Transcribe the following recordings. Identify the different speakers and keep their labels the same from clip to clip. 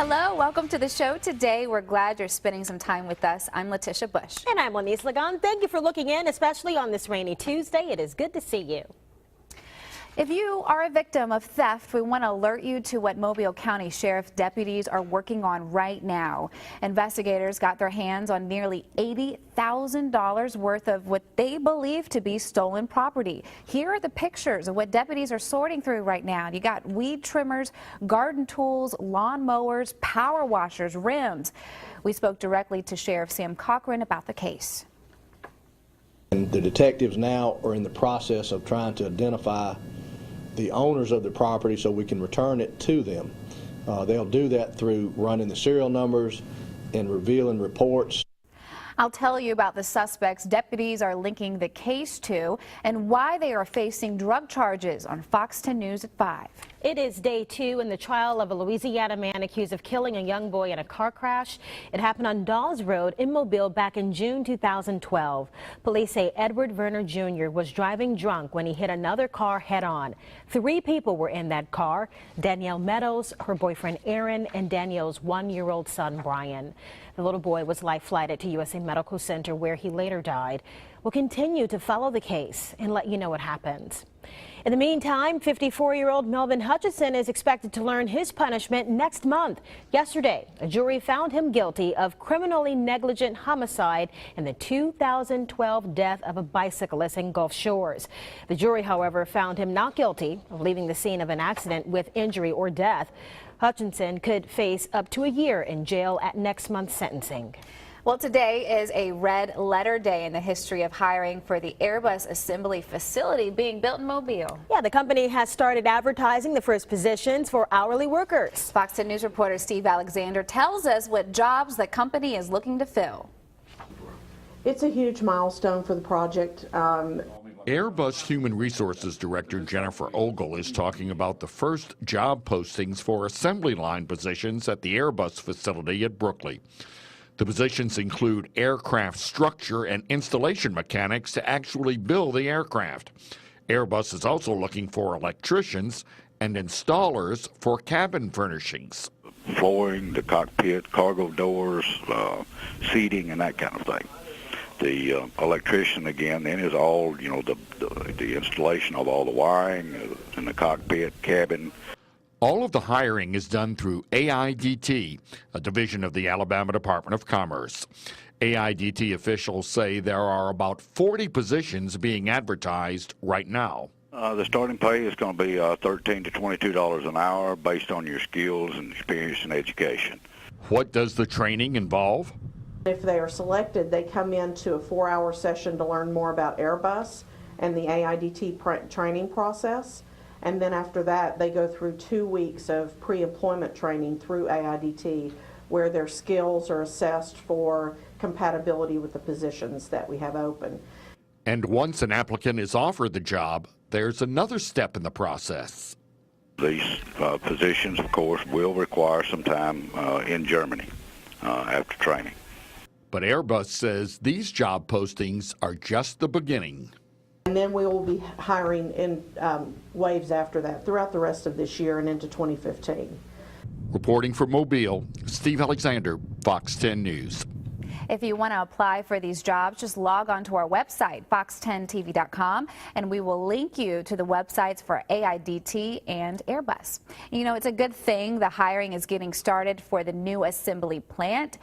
Speaker 1: Hello, welcome to the show today. We're glad you're spending some time with us. I'm Letitia Bush.
Speaker 2: And I'm Lenise Lagan. Thank you for looking in, especially on this rainy Tuesday. It is good to see you.
Speaker 1: If you are a victim of theft, we want to alert you to what Mobile County Sheriff deputies are working on right now. Investigators got their hands on nearly $80,000 worth of what they believe to be stolen property. Here are the pictures of what deputies are sorting through right now. You got weed trimmers, garden tools, lawn mowers, power washers, rims. We spoke directly to Sheriff Sam Cochran about the case.
Speaker 3: And the detectives now are in the process of trying to identify the owners of the property so we can return it to them. They'll do that through running the serial numbers and revealing reports.
Speaker 1: I'll tell you about the suspects deputies are linking the case to and why they are facing drug charges on Fox 10 News at 5.
Speaker 2: It is day 2 in the trial of a Louisiana man accused of killing a young boy in a car crash. It happened on Dawes Road in Mobile back in June 2012. Police say Edward Verner Jr. was driving drunk when he hit another car head-on. 3 people were in that car: Danielle Meadows, her boyfriend Aaron, and Danielle's 1-year-old son Brian. The little boy was life-flighted to USA Medical Center, where he later died. We'll continue to follow the case and let you know what happens. In the meantime, 54-year-old Melvin Hutchison is expected to learn his punishment next month. Yesterday, a jury found him guilty of criminally negligent homicide in the 2012 death of a bicyclist in Gulf Shores. The jury, however, found him not guilty of leaving the scene of an accident with injury or death. Hutchinson could face up to a year in jail at next month's sentencing.
Speaker 1: Well, today is a red letter day in the history of hiring for the Airbus assembly facility being built in Mobile.
Speaker 2: Yeah, the company has started advertising the first positions for hourly workers. Fox
Speaker 1: 10 News reporter Steve Alexander tells us what jobs the company is looking to fill.
Speaker 4: It's a huge milestone for the project.
Speaker 5: Airbus Human Resources Director Jennifer Ogle is talking about the first job postings for assembly line positions at the Airbus facility at Brookley. The positions include aircraft structure and installation mechanics to actually build the aircraft. Airbus is also looking for electricians and installers for cabin furnishings.
Speaker 6: Flooring, the cockpit, cargo doors, seating, and that kind of thing. The electrician, again, then is all, the installation of all the wiring in the cockpit, cabin.
Speaker 5: All of the hiring is done through AIDT, a division of the Alabama Department of Commerce. AIDT officials say there are about 40 positions being advertised right now.
Speaker 6: The starting pay is going to be $13 to $22 an hour based on your skills and experience and education.
Speaker 5: What does the training involve?
Speaker 4: If they are selected, they come into a 4-hour session to learn more about Airbus and the AIDT training process. And then after that, they go through 2 weeks of pre-employment training through AIDT, where their skills are assessed for compatibility with the positions that we have open.
Speaker 5: And once an applicant is offered the job, there's another step in the process.
Speaker 6: These positions, of course, will require some time in Germany after training.
Speaker 5: But Airbus says these job postings are just the beginning.
Speaker 4: And then we will be hiring in waves after that throughout the rest of this year and into 2015.
Speaker 5: Reporting from Mobile, Steve Alexander, Fox 10 News.
Speaker 1: If you want to apply for these jobs, just log on to our website, fox10tv.com, and we will link you to the websites for AIDT and Airbus. You know, it's a good thing the hiring is getting started for the new assembly plant.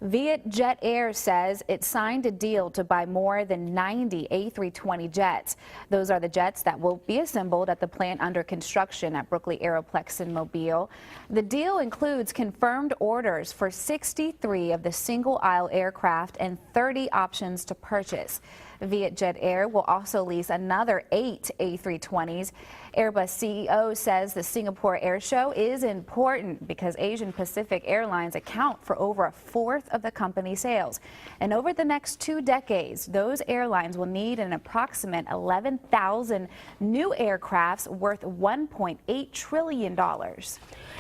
Speaker 1: Vietjet Air says it signed a deal to buy more than 90 A320 jets. Those are the jets that will be assembled at the plant under construction at Brookley Aeroplex in Mobile. The deal includes confirmed orders for 63 of the single-aisle aircraft and 30 options to purchase. Vietjet Air will also lease another 8 A320s. Airbus CEO says the Singapore Air Show is important because Asian Pacific Airlines account for over a fourth of the company's sales. And over the next 2 decades, those airlines will need an approximate 11,000 new aircrafts worth $1.8 trillion.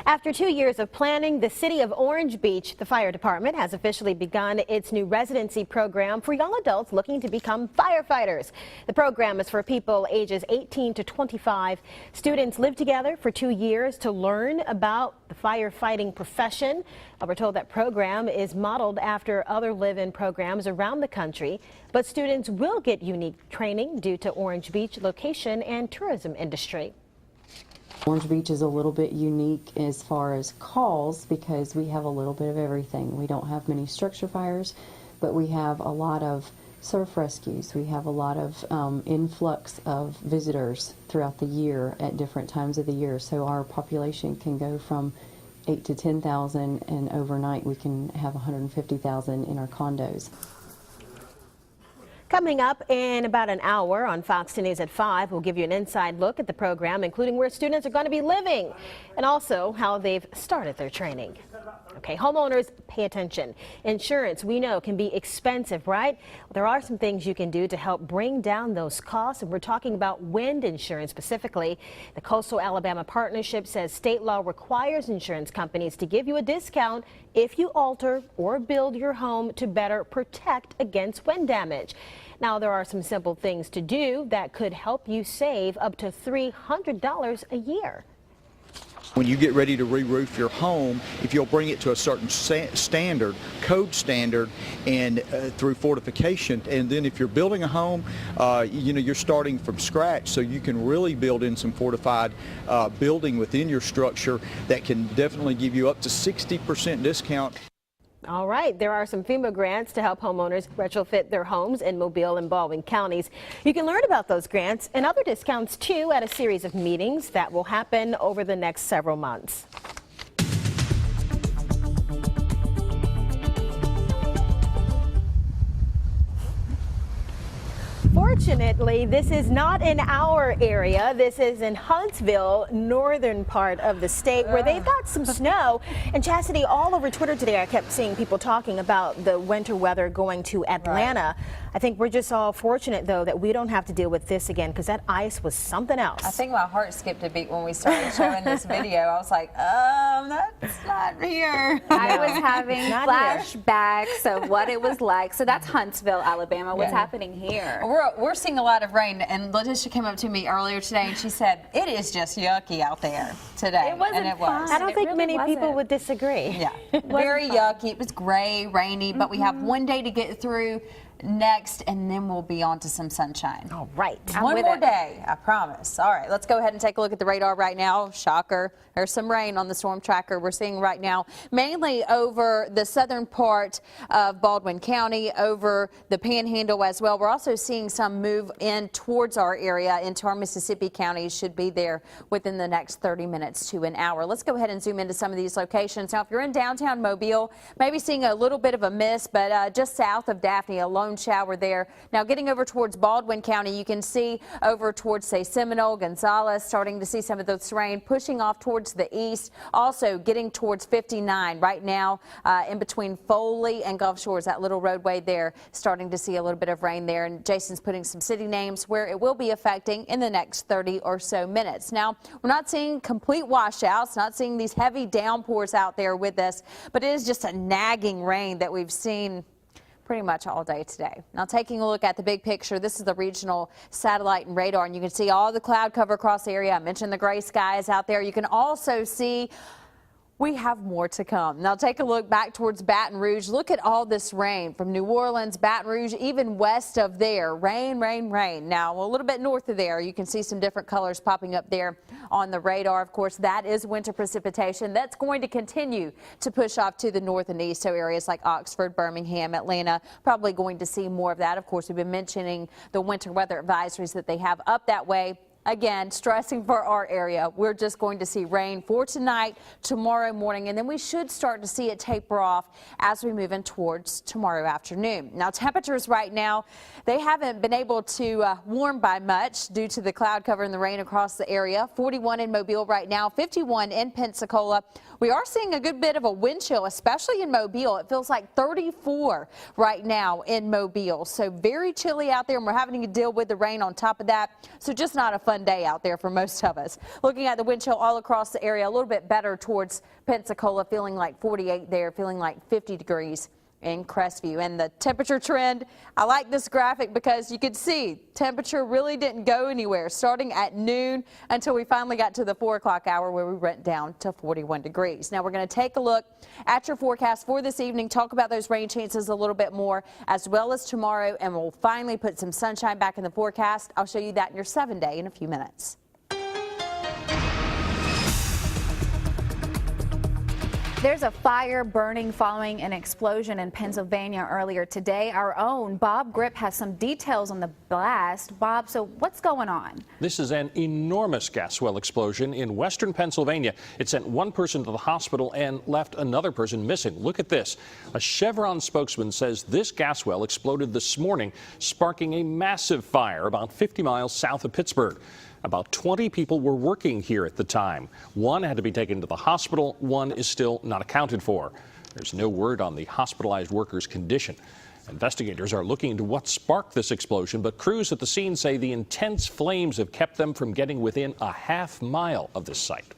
Speaker 2: After 2 years of planning, the city of Orange Beach, the fire department, has officially begun its new residency program for young adults looking to become become firefighters. The program is for people ages 18 to 25. Students live together for 2 years to learn about the firefighting profession. We're told that program is modeled after other live-in programs around the country, but students will get unique training due to Orange Beach location and tourism industry.
Speaker 7: Orange Beach is a little bit unique as far as calls because we have a little bit of everything. We don't have many structure fires, but we have a lot of surf rescues. We have a lot of influx of visitors throughout the year at different times of the year. So our population can go from 8 to 10,000, and overnight we can have 150,000 in our condos.
Speaker 2: Coming up in about an hour on Fox 10 News at 5, we'll give you an inside look at the program, including where students are going to be living and also how they've started their training. Okay, homeowners, pay attention. Insurance, we know, can be expensive, right? Well, there are some things you can do to help bring down those costs, and we're talking about wind insurance specifically. The Coastal Alabama Partnership says state law requires insurance companies to give you a discount if you alter or build your home to better protect against wind damage. Now, there are some simple things to do that could help you save up to $300 a year.
Speaker 8: When you get ready to re-roof your home, if you'll bring it to a certain standard, code standard, and through fortification, and then if you're building a home, you're starting from scratch, so you can really build in some fortified building within your structure that can definitely give you up to 60% discount.
Speaker 2: All right, there are some FEMA grants to help homeowners retrofit their homes in Mobile and Baldwin counties. You can learn about those grants and other discounts too at a series of meetings that will happen over the next several months. Fortunately, this is not in our area. This is in Huntsville, northern part of the state, where they've got some snow. And Chastity, all over Twitter today, I kept seeing people talking about the winter weather going to Atlanta. Right. I think we're just all fortunate, though, that we don't have to deal with this again, because that ice was something else.
Speaker 9: I think my heart skipped a beat when we started showing this video. I was like, that's not here.
Speaker 1: I was having flashbacks of what it was like. So that's Huntsville, Alabama. What's happening here?
Speaker 9: We're seeing a lot of rain, and Letitia came up to me earlier today and she said, it is just yucky out there today.
Speaker 1: It wasn't fun.
Speaker 2: I don't think many people would disagree.
Speaker 9: Yeah, very yucky. It was gray, rainy, but we have one day to get through next, and then we'll be on to some sunshine.
Speaker 2: All right.
Speaker 9: One more day, I promise. All right, let's go ahead and take a look at the radar right now. Shocker. There's some rain on the storm tracker we're seeing right now, mainly over the southern part of Baldwin County, over the Panhandle as well. We're also seeing some move in towards our area into our Mississippi counties. Should be there within the next 30 minutes to an hour. Let's go ahead and zoom into some of these locations. Now, if you're in downtown Mobile, maybe seeing a little bit of a mist, but just south of Daphne, a lone shower there. Now, getting over towards Baldwin County, you can see over towards, say, Seminole, Gonzales, starting to see some of this rain pushing off towards the east. Also getting towards 59 right now in between Foley and Gulf Shores, that little roadway there, starting to see a little bit of rain there. And Jason's putting some city names where it will be affecting in the next 30 or so minutes. Now, we're not seeing complete washouts, not seeing these heavy downpours out there with us, but it is just a nagging rain that we've seen pretty much all day today. Now, taking a look at the big picture, this is the regional satellite and radar, and you can see all the cloud cover across the area. I mentioned the gray skies out there. You can also see we have more to come. Now, take a look back towards Baton Rouge. Look at all this rain from New Orleans, Baton Rouge, even west of there. Rain, rain, rain. Now, a little bit north of there, you can see some different colors popping up there on the radar. Of course, that is winter precipitation. That's going to continue to push off to the north and east. So areas like Oxford, Birmingham, Atlanta, probably going to see more of that. Of course, we've been mentioning the winter weather advisories that they have up that way. Again, stressing for our area, we're just going to see rain for tonight, tomorrow morning, and then we should start to see it taper off as we move in towards tomorrow afternoon. Now, temperatures right now, they haven't been able to warm by much due to the cloud cover and the rain across the area. 41 in Mobile right now, 51 in Pensacola. We are seeing a good bit of a wind chill, especially in Mobile. It feels like 34 right now in Mobile. So very chilly out there, and we're having to deal with the rain on top of that. So just not a fun day out there for most of us. Looking at the wind chill all across the area, a little bit better towards Pensacola, feeling like 48 there, feeling like 50 degrees in Crestview. And the temperature trend, I like this graphic because you could see temperature really didn't go anywhere starting at noon until we finally got to the 4 o'clock hour where we went down to 41 degrees. Now we're going to take a look at your forecast for this evening, talk about those rain chances a little bit more as well as tomorrow, and we'll finally put some sunshine back in the forecast. I'll show you that in your 7-day in a few minutes.
Speaker 1: There's a fire burning following an explosion in Pennsylvania earlier today. Our own Bob Grip has some details on the blast. Bob, so what's going on?
Speaker 10: This is an enormous gas well explosion in western Pennsylvania. It sent one person to the hospital and left another person missing. Look at this. A Chevron spokesman says this gas well exploded this morning, sparking a massive fire about 50 miles south of Pittsburgh. About 20 people were working here at the time. One had to be taken to the hospital. One is still not accounted for. There's no word on the hospitalized worker's condition. Investigators are looking into what sparked this explosion, but crews at the scene say the intense flames have kept them from getting within a half mile of this site.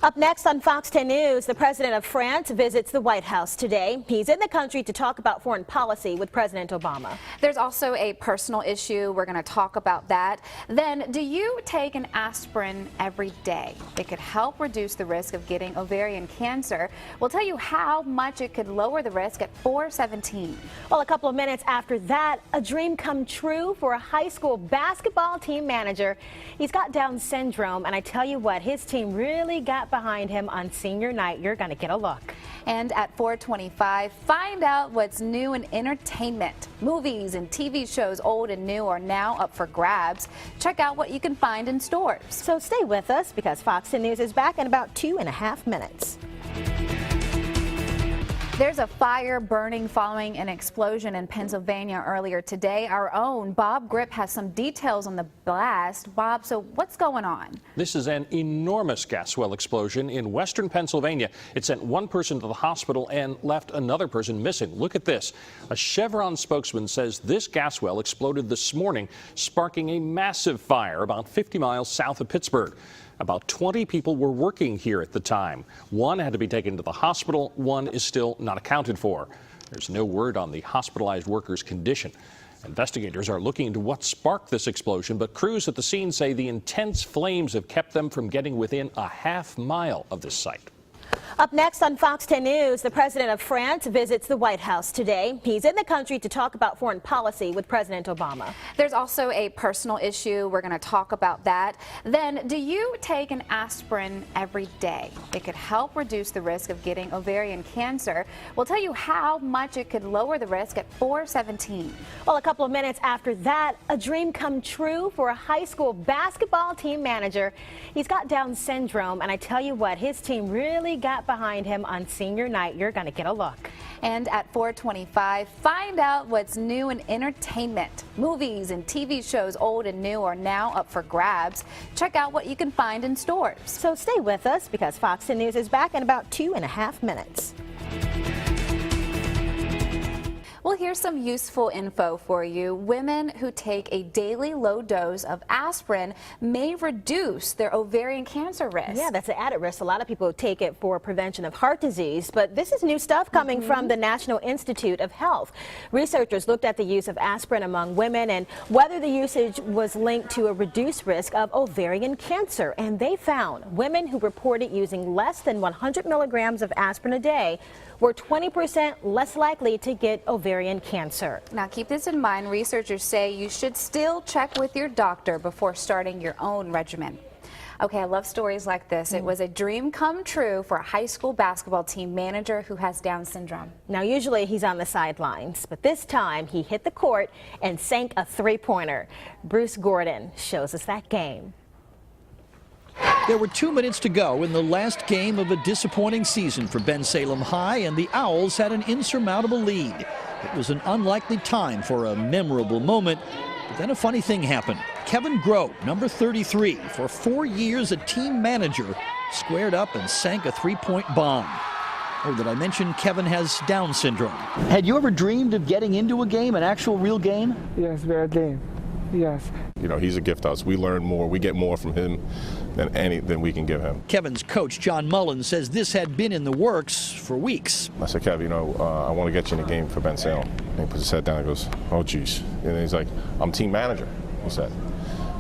Speaker 2: Up next on Fox 10 News, the president of France visits the White House today. He's in the country to talk about foreign policy with President Obama.
Speaker 1: There's also a personal issue. We're going to talk about that. Then, do you take an aspirin every day? It could help reduce the risk of getting ovarian cancer. We'll tell you how much it could lower the risk at 4:17.
Speaker 2: Well, a couple of minutes after that, a dream come true for a high school basketball team manager. He's got Down syndrome, and I tell you what, his team really got behind him on senior night. You're going to get a look.
Speaker 1: And at 4:25, find out what's new in entertainment. Movies and TV shows, old and new, are now up for grabs. Check out what you can find in stores.
Speaker 2: So stay with us because Fox 10 News is back in about 2.5 minutes.
Speaker 1: There's a fire burning following an explosion in Pennsylvania earlier today. Our own Bob Grip has some details on the blast. Bob, so what's going on?
Speaker 10: This is an enormous gas well explosion in western Pennsylvania. It sent one person to the hospital and left another person missing. Look at this. A Chevron spokesman says this gas well exploded this morning, sparking a massive fire about 50 miles south of Pittsburgh. About 20 people were working here at the time. One had to be taken to the hospital. One is still not accounted for. There's no word on the hospitalized worker's condition. Investigators are looking into what sparked this explosion, but crews at the scene say the intense flames have kept them from getting within a half mile of this site.
Speaker 2: Up next on Fox 10 News, the president of France visits the White House today. He's in the country to talk about foreign policy with President Obama.
Speaker 1: There's also a personal issue. We're going to talk about that. Then, do you take an aspirin every day? It could help reduce the risk of getting ovarian cancer. We'll tell you how much it could lower the risk at 4:17.
Speaker 2: Well, a couple of minutes after that, a dream come true for a high school basketball team manager. He's got Down syndrome, and I tell you what, his team really got behind him on senior night. You're going to get a look.
Speaker 1: And at 4:25, find out what's new in entertainment. Movies and TV shows, old and new, are now up for grabs. Check out what you can find in stores.
Speaker 2: So stay with us because Fox 10 News is back in about 2.5 minutes.
Speaker 1: Well, here's some useful info for you. Women who take a daily low dose of aspirin may reduce their ovarian cancer risk.
Speaker 2: Yeah, that's an added risk. A lot of people take it for prevention of heart disease, but this is new stuff coming from the National Institute of Health. Researchers looked at the use of aspirin among women and whether the usage was linked to a reduced risk of ovarian cancer. And they found women who reported using less than 100 milligrams of aspirin a day were 20% less likely to get ovarian cancer.
Speaker 1: Now keep this in mind. Researchers say you should still check with your doctor before starting your own regimen. Okay, I love stories like this. It was a dream come true for a high school basketball team manager who has Down syndrome.
Speaker 2: Now usually he's on the sidelines, but this time he hit the court and sank a three-pointer. Bruce Gordon shows us that game.
Speaker 11: There were 2 minutes to go in the last game of a disappointing season for Ben Salem High, and the Owls had an insurmountable lead. It was an unlikely time for a memorable moment, but then a funny thing happened. Kevin Groh, number 33, for 4 years a team manager, squared up and sank a three-point bomb. Oh, did I mention Kevin has Down syndrome?
Speaker 12: Had you ever dreamed of getting into a game, an actual real game?
Speaker 13: Yes, real game. Yes.
Speaker 14: You know, he's a gift to us. We learn more. We get more from him
Speaker 13: than we can give him.
Speaker 11: Kevin's coach, John Mullen, says this had been in the works for weeks.
Speaker 13: I said, Kev, I want to get you in a game for Ben Salem. And he puts his head down and goes, oh, geez. And he's like, I'm team manager, he said.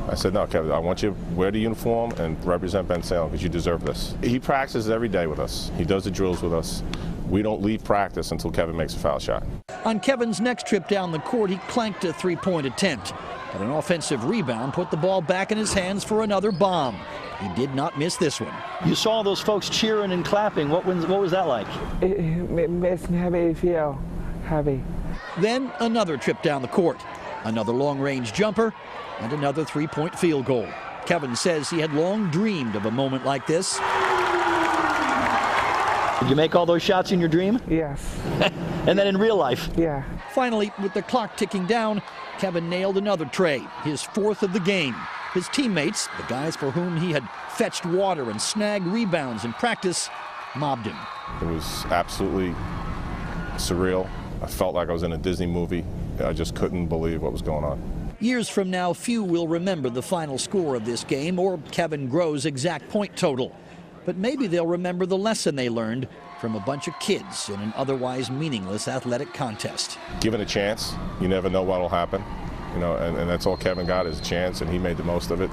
Speaker 13: I said, no, Kevin, I want you to wear the uniform and represent Ben Salem because you deserve this. He practices every day with us. He does the drills with us. We don't leave practice until Kevin makes a foul shot.
Speaker 11: On Kevin's next trip down the court, he clanked a three-point attempt. But an offensive rebound put the ball back in his hands for another bomb. He did not miss this one.
Speaker 12: You saw those folks cheering and clapping. What was that like?
Speaker 14: It makes me feel happy.
Speaker 11: Then another trip down the court. Another long-range jumper and another three-point field goal. Kevin says he had long dreamed of a moment like this.
Speaker 12: Did you make all those shots in your dream?
Speaker 14: Yes.
Speaker 12: And then in real life?
Speaker 14: Yeah.
Speaker 11: Finally, with the clock ticking down, Kevin nailed another tray, his fourth of the game. His teammates, the guys for whom he had fetched water and snagged rebounds in practice, mobbed him.
Speaker 13: It was absolutely surreal. I felt like I was in a Disney movie. I just couldn't believe what was going on.
Speaker 11: Years from now, few will remember the final score of this game or Kevin Groh's exact point total. But maybe they'll remember the lesson they learned from a bunch of kids in an otherwise meaningless athletic contest.
Speaker 13: Given a chance, you never know what will happen. And that's all Kevin got is a chance, and he made the most of it.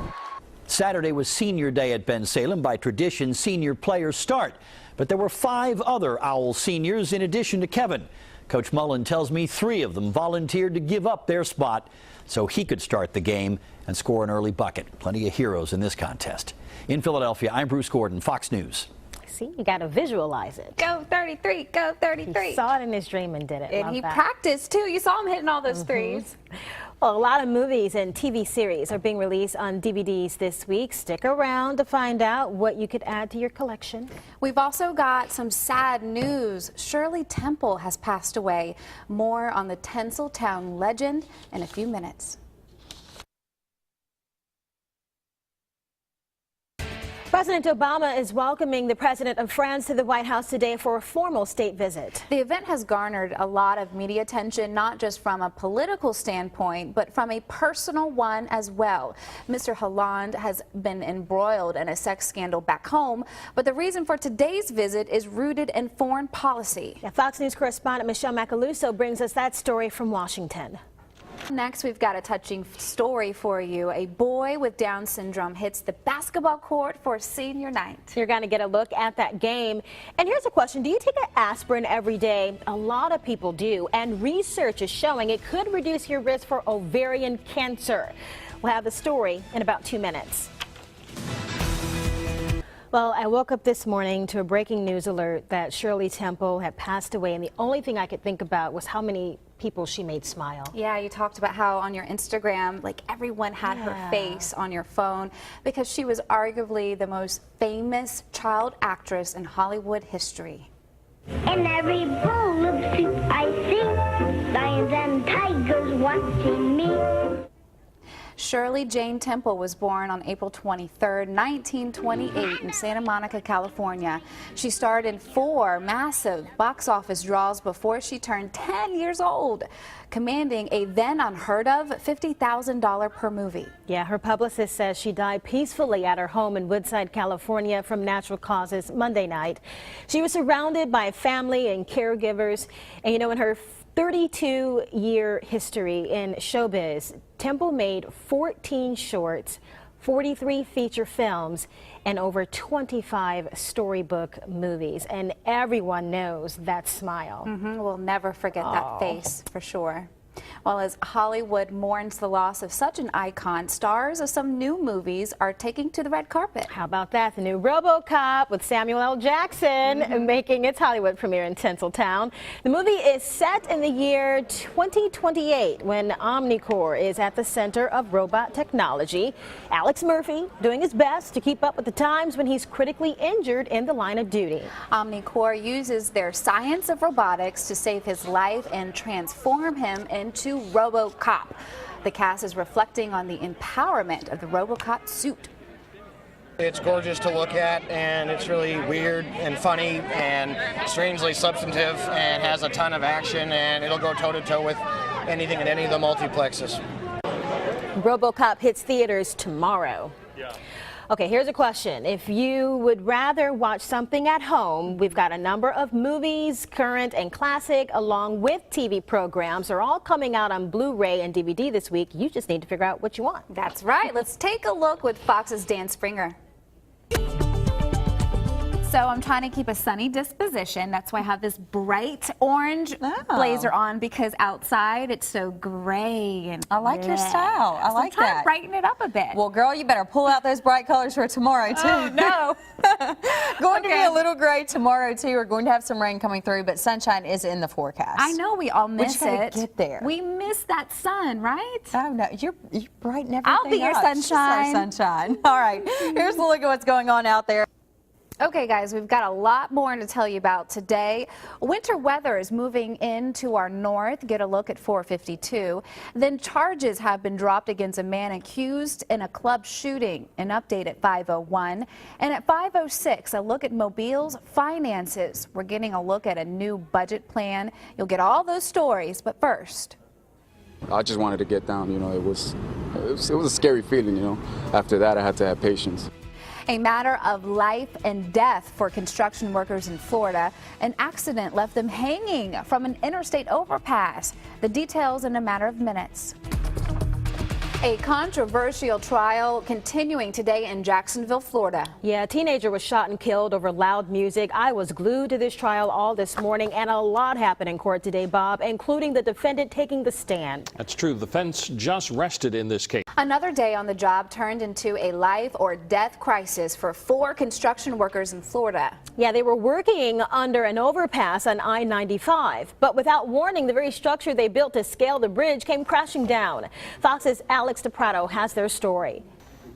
Speaker 12: Saturday was senior day at Ben Salem. By tradition, senior players start. But there were 5 other Owl seniors in addition to Kevin. Coach Mullen tells me 3 of them volunteered to give up their spot so he could start the game and score an early bucket. Plenty of heroes in this contest. In Philadelphia, I'm Bruce Gordon, Fox News.
Speaker 2: See, you got to visualize it.
Speaker 1: Go 33, go 33.
Speaker 2: He saw it in his dream and did it.
Speaker 1: And he practiced too. You saw him hitting all those threes.
Speaker 2: Well, a lot of movies and TV series are being released on DVDs this week. Stick around to find out what you could add to your collection.
Speaker 1: We've also got some sad news. Shirley Temple has passed away. More on the Tinseltown legend in a few minutes.
Speaker 2: President Obama is welcoming the president of France to the White House today for a formal state visit.
Speaker 1: The event has garnered a lot of media attention, not just from a political standpoint, but from a personal one as well. Mr. Hollande has been embroiled in a sex scandal back home, but the reason for today's visit is rooted in foreign policy.
Speaker 2: Fox News correspondent Michelle Macaluso brings us that story from Washington.
Speaker 1: Next, we've got a touching story for you. A boy with Down syndrome hits the basketball court for senior night.
Speaker 2: You're going to get a look at that game. And here's a question. Do you take an aspirin every day? A lot of people do. And research is showing it could reduce your risk for ovarian cancer. We'll have the story in about 2 minutes. Well, I woke up this morning to a breaking news alert that Shirley Temple had passed away. And the only thing I could think about was how many people she made smile.
Speaker 1: Yeah, you talked about how on your Instagram, like everyone had her face on your phone because she was arguably the most famous child actress in Hollywood history.
Speaker 15: In every bowl of soup I sing, lions and tigers watching me.
Speaker 1: Shirley Jane Temple was born on April 23rd, 1928 in Santa Monica, California. She starred in 4 massive box office draws before she turned 10 years old, commanding a then unheard of $50,000 per movie.
Speaker 2: Yeah, her publicist says she died peacefully at her home in Woodside, California from natural causes Monday night. She was surrounded by family and caregivers, and in her 32-year history in showbiz, Temple made 14 shorts, 43 feature films, and over 25 storybook movies. And everyone knows that smile.
Speaker 1: We'll never forget that face, for sure. Well, as Hollywood mourns the loss of such an icon, stars of some new movies are taking to the red carpet.
Speaker 2: How about that? The new RoboCop with Samuel L. Jackson making its Hollywood premiere in Tinseltown. The movie is set in the year 2028 when Omnicore is at the center of robot technology. Alex Murphy doing his best to keep up with the times when he's critically injured in the line of duty.
Speaker 1: Omnicore uses their science of robotics to save his life and transform him into RoboCop. The cast is reflecting on the empowerment of the RoboCop suit.
Speaker 16: It's gorgeous to look at, and it's really weird and funny and strangely substantive and has a ton of action, and it'll go toe-to-toe with anything in any of the multiplexes.
Speaker 2: RoboCop hits theaters tomorrow. Okay, here's a question. If you would rather watch something at home, we've got a number of movies, current and classic, along with TV programs. They're all coming out on Blu-ray and DVD this week. You just need to figure out what you want.
Speaker 1: That's right. Let's take a look with Fox's Dan Springer. So I'm trying to keep a sunny disposition. That's why I have this bright orange blazer on, because outside it's so gray and
Speaker 9: I like your style. I like
Speaker 1: I'm trying
Speaker 9: that.
Speaker 1: to brighten it up a bit.
Speaker 9: Well, girl, you better pull out those bright colors for tomorrow, too.
Speaker 1: Oh, no.
Speaker 9: Going to be a little gray tomorrow, too. We're going to have some rain coming through, but sunshine is in the forecast.
Speaker 1: I know we all miss it.
Speaker 9: Get there.
Speaker 1: We miss that sun, right?
Speaker 9: Oh, no. You're brighten everything
Speaker 1: I'll be your
Speaker 9: up. She's our
Speaker 1: sunshine.
Speaker 9: sunshine. All right. Here's a look at what's going on out there.
Speaker 1: Okay, guys, we've got a lot more to tell you about today. Winter weather is moving into our north. Get a look at 452. Then charges have been dropped against a man accused in a club shooting. An update at 5:01. And at 5:06, a look at Mobile's finances. We're getting a look at a new budget plan. You'll get all those stories, but first.
Speaker 17: I just wanted to get down. You know, it was a scary feeling. You know, after that, I had to have patience.
Speaker 1: A matter of life and death for construction workers in Florida. An accident left them hanging from an interstate overpass. The details in a matter of minutes. A controversial trial continuing today in Jacksonville, Florida.
Speaker 2: Yeah, a teenager was shot and killed over loud music. I was glued to this trial all this morning, and a lot happened in court today, Bob, including the defendant taking the stand.
Speaker 10: That's true. The defense just rested in this case.
Speaker 1: Another day on the job turned into a life or death crisis for 4 construction workers in Florida.
Speaker 2: Yeah, they were working under an overpass on I-95, but without warning, the very structure they built to scale the bridge came crashing down. Fox's Alex DePrato has their story.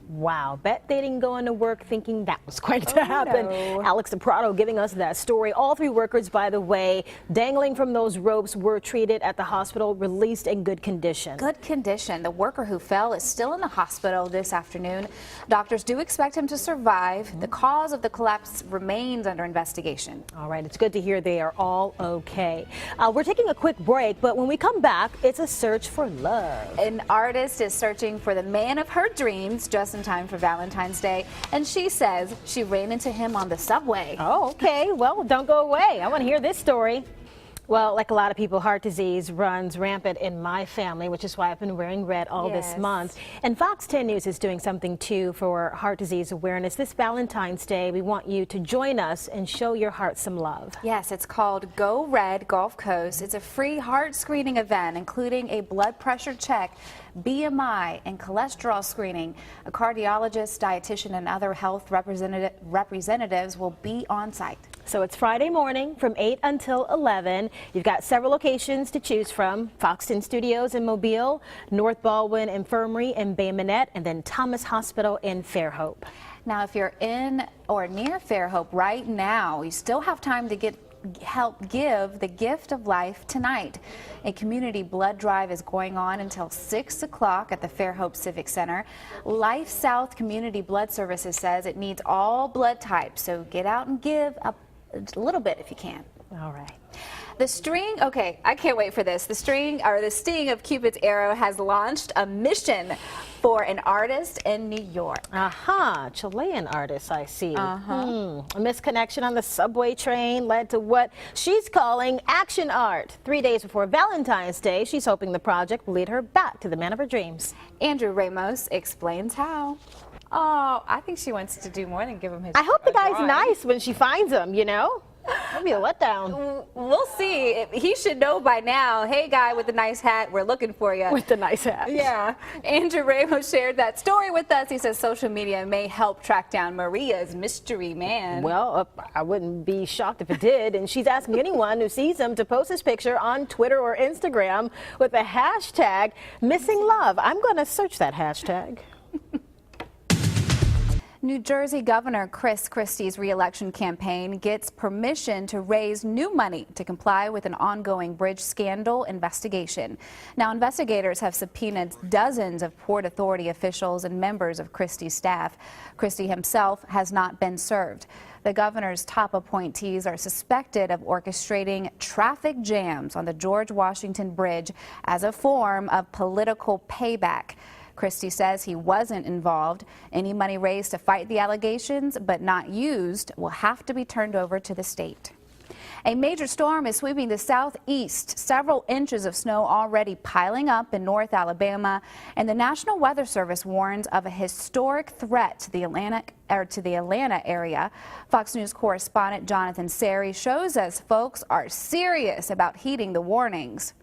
Speaker 2: Wow, bet they didn't go into work thinking that was going to happen.
Speaker 1: No.
Speaker 2: Alex DePrato giving us that story. All 3 workers, by the way, dangling from those ropes, were treated at the hospital, released in good condition.
Speaker 1: Good condition. The worker who fell is still in the hospital this afternoon. Doctors do expect him to survive. The cause of the collapse remains under investigation.
Speaker 2: All right, it's good to hear they are all okay. We're taking a quick break, but when we come back, it's a search for love.
Speaker 1: An artist is searching for the man of her dreams just in time for Valentine's Day, and she says she ran into him on the subway.
Speaker 2: Oh, okay. Well, don't go away. I want to hear this story. Well, like a lot of people, heart disease runs rampant in my family, which is why I've been wearing red all this month. And Fox 10 News is doing something too for heart disease awareness. This Valentine's Day, we want you to join us and show your heart some love.
Speaker 1: Yes, it's called Go Red Gulf Coast. It's a free heart screening event, including a blood pressure check, BMI, and cholesterol screening. A cardiologist, dietitian, and other health representatives will be on site.
Speaker 2: So it's Friday morning from 8 until 11. You've got several locations to choose from. Fox 10 Studios in Mobile, North Baldwin Infirmary in Bay Minette, and then Thomas Hospital in Fairhope.
Speaker 1: Now, if you're in or near Fairhope right now, you still have time to help give the gift of life tonight. A community blood drive is going on until 6 o'clock at the Fairhope Civic Center. Life South Community Blood Services says it needs all blood types, so get out and give a little bit if you can.
Speaker 2: All right.
Speaker 1: The string, okay, I can't wait for this. The sting of Cupid's arrow has launched a mission for an artist in New York.
Speaker 2: Chilean artist, I see. A misconnection on the subway train led to what she's calling action art. 3 days before Valentine's Day, she's hoping the project will lead her back to the man of her dreams.
Speaker 1: Andrew Ramos explains how. Oh, I think she wants to do more than give him his.
Speaker 2: I hope the guy's nice when she finds him, you know? That'd be a letdown.
Speaker 1: We'll see. He should know by now. Hey, guy with the nice hat, we're looking for you.
Speaker 2: With the nice hat.
Speaker 1: Yeah. Andrew Ramos shared that story with us. He says social media may help track down Maria's mystery man.
Speaker 2: Well, I wouldn't be shocked if it did. And she's asking anyone who sees him to post his picture on Twitter or Instagram with the hashtag missing love. I'm going to search that hashtag.
Speaker 1: New Jersey Governor Chris Christie's re-election campaign gets permission to raise new money to comply with an ongoing bridge scandal investigation. Now, investigators have subpoenaed dozens of Port Authority officials and members of Christie's staff. Christie himself has not been served. The governor's top appointees are suspected of orchestrating traffic jams on the George Washington Bridge as a form of political payback. Christie says he wasn't involved. Any money raised to fight the allegations but not used will have to be turned over to the state. A major storm is sweeping the southeast. Several inches of snow already piling up in North Alabama, and the National Weather Service warns of a historic threat to the Atlanta area. Fox News correspondent Jonathan Seri shows us folks are serious about heeding the warnings.